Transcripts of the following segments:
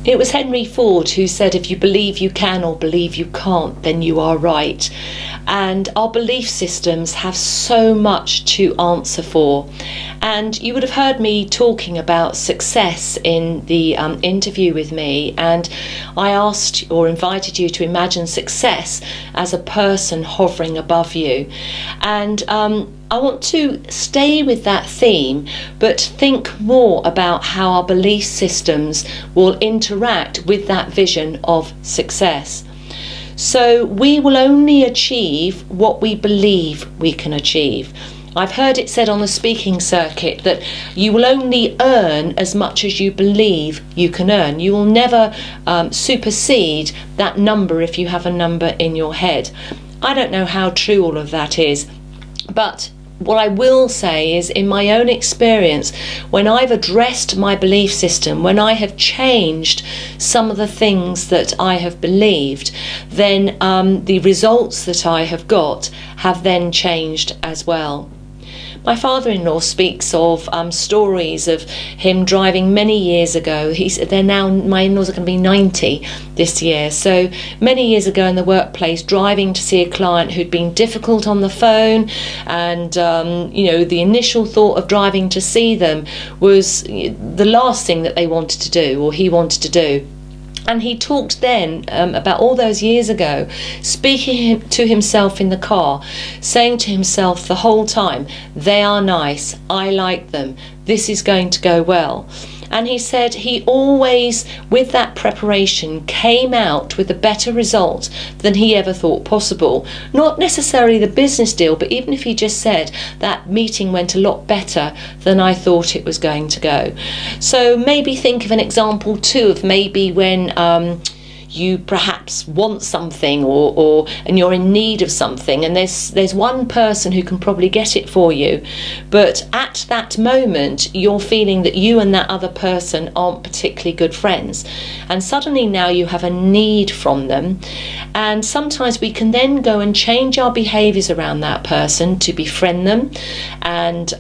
It was Henry Ford who said, if you believe you can or believe you can't, then you are right. And our belief systems have so much to answer for. And you would have heard me talking about success in the interview with me, and I asked or invited you to imagine success as a person hovering above you. And I want to stay with that theme, but think more about how our belief systems will interact with that vision of success. So we will only achieve what we believe we can achieve. I've heard it said on the speaking circuit that you will only earn as much as you believe you can earn. You will never supersede that number if you have a number in your head. I don't know how true all of that is, but what I will say is, in my own experience, when I've addressed my belief system, when I have changed some of the things that I have believed, then the results that I have got have then changed as well. My father-in-law speaks of stories of him driving many years ago. My in-laws are going to be 90 this year. So many years ago in the workplace, driving to see a client who'd been difficult on the phone, and the initial thought of driving to see them was the last thing that they wanted to do, or he wanted to do. And he talked then about all those years ago, speaking to himself in the car, saying to himself the whole time, they are nice, I like them, this is going to go well. And he said he always, with that preparation, came out with a better result than he ever thought possible. Not necessarily the business deal, but even if he just said that meeting went a lot better than I thought it was going to go. So maybe think of an example too of maybe when you perhaps want something and you're in need of something, and there's one person who can probably get it for you, but at that moment you're feeling that you and that other person aren't particularly good friends, and suddenly now you have a need from them. And sometimes we can then go and change our behaviours around that person to befriend them, and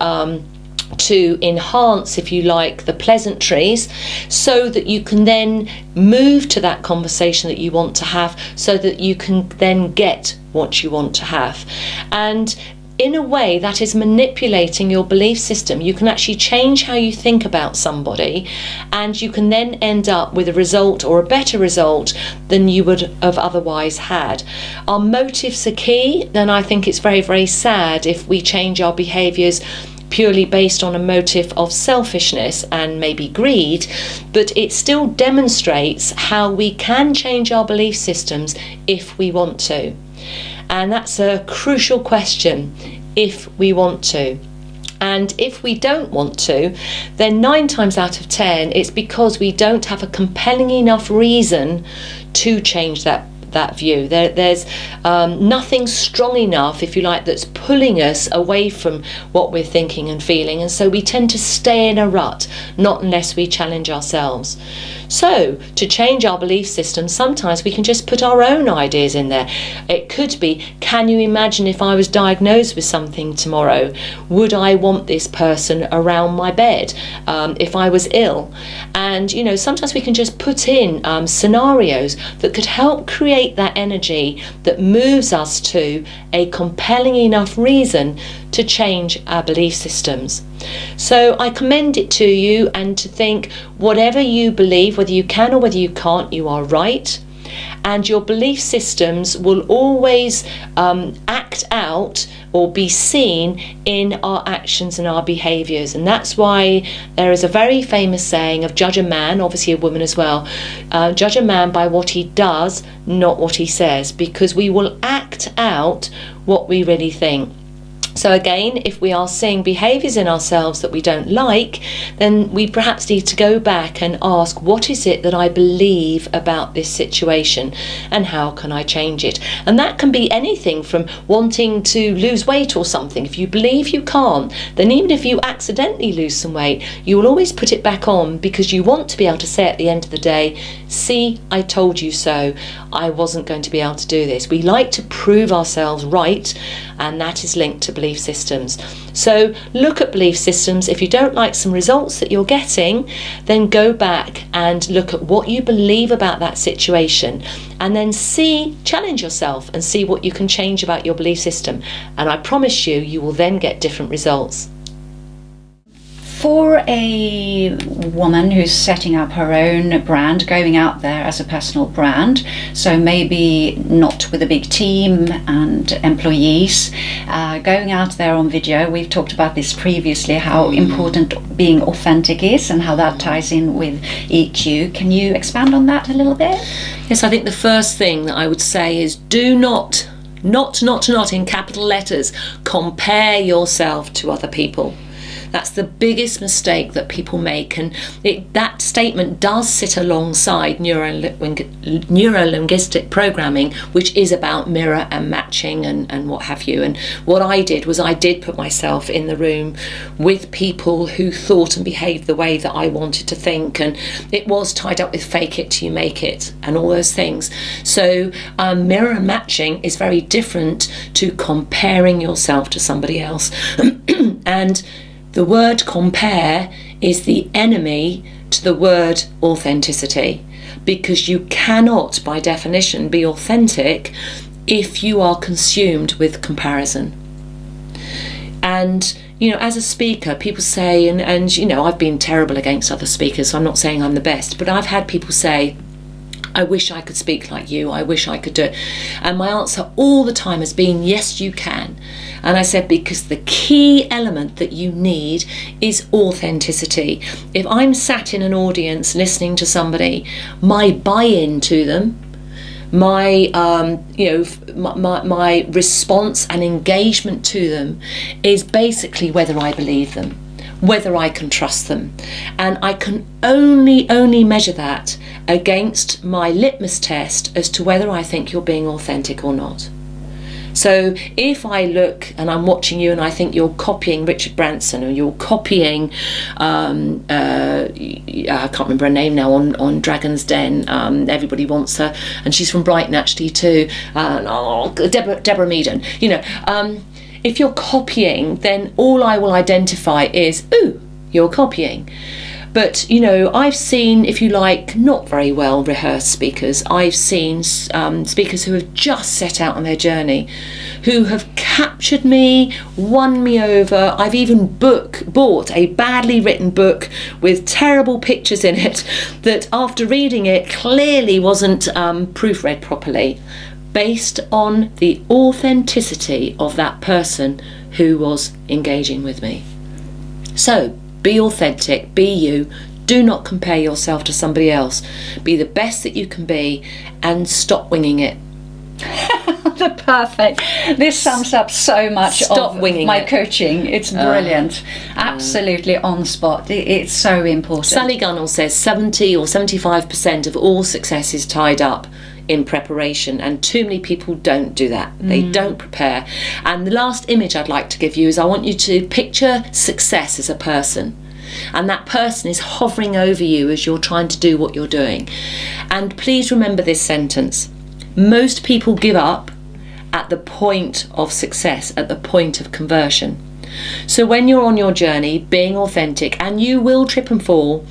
to enhance, if you like, the pleasantries, so that you can then move to that conversation that you want to have, so that you can then get what you want to have. And in a way, that is manipulating your belief system. You can actually change how you think about somebody, and you can then end up with a result, or a better result, than you would have otherwise had. Our motives are key. Then I think it's very, very sad if we change our behaviours purely based on a motive of selfishness and maybe greed, but it still demonstrates how we can change our belief systems if we want to. And that's a crucial question, if we want to. And if we don't want to, then 9 times out of 10, it's because we don't have a compelling enough reason to change that view. There's nothing strong enough, if you like, that's pulling us away from what we're thinking and feeling, and so we tend to stay in a rut, not unless we challenge ourselves. So to change our belief system, sometimes we can just put our own ideas in there. It could be, can you imagine if I was diagnosed with something tomorrow? Would I want this person around my bed if I was ill? And sometimes we can just put in scenarios that could help create that energy that moves us to a compelling enough reason to change our belief systems. So I commend it to you, and to think, whatever you believe, whether you can or whether you can't, you are right. And your belief systems will always act out or be seen in our actions and our behaviours. And that's why there is a very famous saying of judge a man, obviously a woman as well, judge a man by what he does, not what he says, because we will act out what we really think. So again, if we are seeing behaviours in ourselves that we don't like, then we perhaps need to go back and ask, what is it that I believe about this situation, and how can I change it? And that can be anything from wanting to lose weight or something. If you believe you can't, then even if you accidentally lose some weight, you will always put it back on, because you want to be able to say at the end of the day, see, I told you so, I wasn't going to be able to do this. We like to prove ourselves right, and that is linked to belief systems. So look at belief systems. If you don't like some results that you're getting, then go back and look at what you believe about that situation, and then challenge yourself and see what you can change about your belief system. And I promise you, you will then get different results. For a woman who's setting up her own brand, going out there as a personal brand, so maybe not with a big team and employees, going out there on video, we've talked about this previously, how important being authentic is and how that ties in with EQ. Can you expand on that a little bit? Yes, I think the first thing that I would say is do not in capital letters, compare yourself to other people. That's the biggest mistake that people make, and that statement does sit alongside neuro-linguistic programming, which is about mirror and matching and what have you. And what I did was I did put myself in the room with people who thought and behaved the way that I wanted to think, and it was tied up with fake it till you make it and all those things. So mirror and matching is very different to comparing yourself to somebody else. And the word compare is the enemy to the word authenticity, because you cannot, by definition, be authentic if you are consumed with comparison. And, as a speaker, people say, and I've been terrible against other speakers, so I'm not saying I'm the best, but I've had people say, I wish I could speak like you, I wish I could do it. And my answer all the time has been, yes, you can. And I said, because the key element that you need is authenticity. If I'm sat in an audience listening to somebody, my buy-in to them, my response and engagement to them is basically whether I believe them, whether I can trust them. And I can only measure that against my litmus test as to whether I think you're being authentic or not. So if I look and I'm watching you and I think you're copying Richard Branson, or you're copying, I can't remember her name now, on Dragon's Den, everybody wants her, and she's from Brighton actually too, Deborah Meaden, if you're copying, then all I will identify is, ooh, you're copying. But, I've seen, if you like, not very well rehearsed speakers. I've seen speakers who have just set out on their journey, who have captured me, won me over. I've even bought a badly written book with terrible pictures in it that after reading it clearly wasn't proofread properly, based on the authenticity of that person who was engaging with me. So, be authentic, be you, do not compare yourself to somebody else. Be the best that you can be and stop winging it. Perfect. This sums up so much of my coaching. It's brilliant. Absolutely on spot. It's so important. Sally Gunnell says 70 or 75% of all success is tied up in preparation, and too many people don't do that. They don't prepare. And the last image I'd like to give you is, I want you to picture success as a person, and that person is hovering over you as you're trying to do what you're doing. And please remember this sentence: most people give up at the point of success, at the point of conversion. So when you're on your journey, being authentic, and you will trip and fall.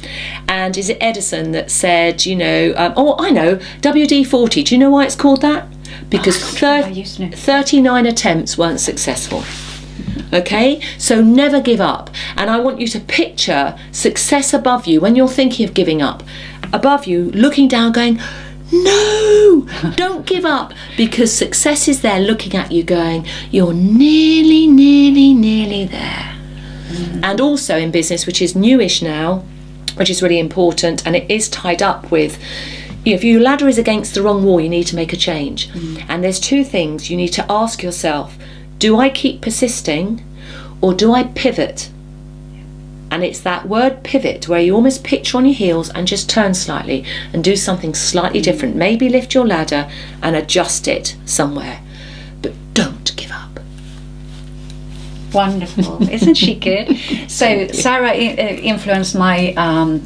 And is it Edison that said, WD-40, do you know why it's called that? Because 39 attempts weren't successful. Okay, so never give up. And I want you to picture success above you when you're thinking of giving up, above you, looking down, going, no, don't give up, because success is there looking at you going, you're nearly there. And also in business, which is newish now, which is really important, and it is tied up with, if your ladder is against the wrong wall, you need to make a change. And there's two things you need to ask yourself: do I keep persisting, or do I pivot? And it's that word pivot, where you almost pitch on your heels and just turn slightly and do something slightly different. Maybe lift your ladder and adjust it somewhere. But don't give up. Wonderful. Isn't she good? So Sarah influenced my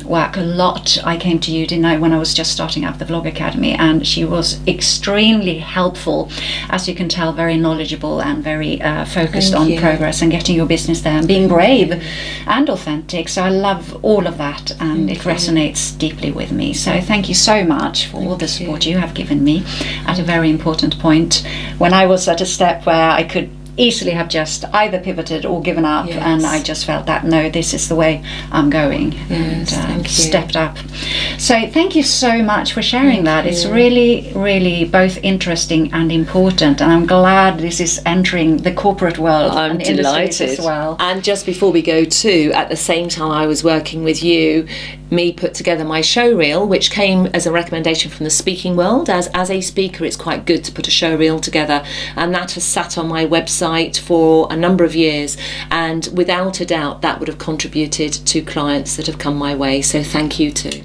work a lot. I came to you, didn't I, when I was just starting up the Vlog Academy, and she was extremely helpful, as you can tell, very knowledgeable and very focused on progress and getting your business there and being brave and authentic. So I love all of that, and it resonates deeply with me. So thank you so much for all the support you have given me at a very important point when I was at a step where I could easily have just either pivoted or given up, and I just felt that no, this is the way I'm going, and stepped up. So thank you so much for sharing that. It's really, really both interesting and important, and I'm glad this is entering the corporate world. I'm delighted as well. And just before we go too, at the same time I was working with you, me put together my show reel, which came as a recommendation from the speaking world. As a speaker, it's quite good to put a show reel together, and that has sat on my website for a number of years, and without a doubt that would have contributed to clients that have come my way. So thank you too.